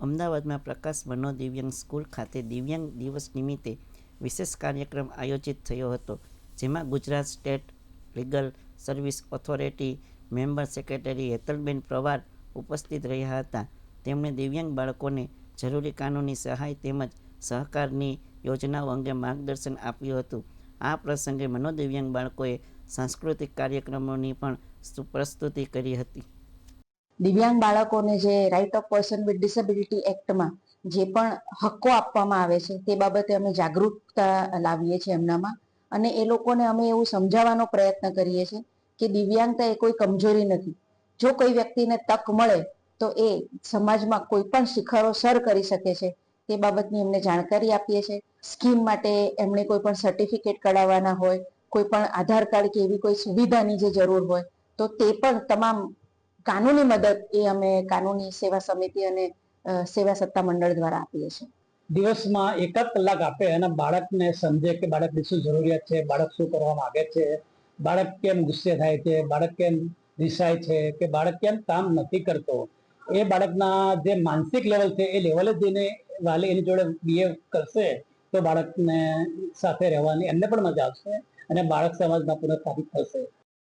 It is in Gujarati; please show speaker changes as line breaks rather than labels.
અમદાવાદમાં પ્રકાશ મનોદિવ્યાંગ સ્કૂલ ખાતે દિવ્યાંગ દિવસ નિમિત્તે વિશેષ કાર્યક્રમ આયોજિત થયો હતો, જેમાં Gujarat state legal service authority member secretary Hetalben Pravar ઉપસ્થિત રહ્યા હતા. તેમણે દિવ્યાંગ બાળકોને જરૂરી કાનૂની સહાય તેમજ સહકારની યોજનાઓ અંગે માર્ગદર્શન આપ્યું હતું. આ પ્રસંગે મનોદિવ્યાંગ બાળકોએ સાંસ્કૃતિક કાર્યક્રમોની પણ પ્રસ્તુતિ કરી હતી.
દિવ્યાંગ બાળકોને જે right of person with disability એક્ટમાં જે પણ હક્કો આપવામાં આવે છે તે બાબતે અમે જાગૃતતા લાવીએ છીએ એમનામાં, અને એ લોકોને અમે એવું સમજાવવાનો પ્રયત્ન કરીએ છીએ કે દિવ્યાંગતા એ કોઈ કમજોરી નથી. જો કોઈ વ્યક્તિને તક મળે તો એ સમાજમાં કોઈ પણ શિખરો સર કરી શકે છે. તે બાબતની એમને જાણકારી આપીએ છીએ. સ્કીમ માટે એમણે કોઈ પણ સર્ટિફિકેટ કઢાવવાના હોય, કોઈ પણ આધાર કાર્ડ કે એવી કોઈ સુવિધાની જે જરૂર હોય તો તે પણ તમામ કાનૂની મદદ એ અમે કાનૂની સેવા સમિતિ અને સેવા સત્તા મંડળ દ્વારા આપીએ છીએ.
દિવસમાં 1 કલાક આપે અને બાળકને સમજે કે બાળકની શું જરૂરિયાત છે, બાળક શું કરવા માંગે છે, બાળક કેમ ગુસ્સે થાય છે, બાળક કેમ રિસાય છે, કે બાળક કેમ કામ નથી કરતો, એ બાળકના જે માનસિક લેવલ છે એ લેવલે જઈને વાલી એની જોડે બિહેવ કરશે તો બાળકને સાથે રહેવાની એમને પણ મજા આવશે અને બાળક સમાજમાં પુનઃસ્થાપિત થશે.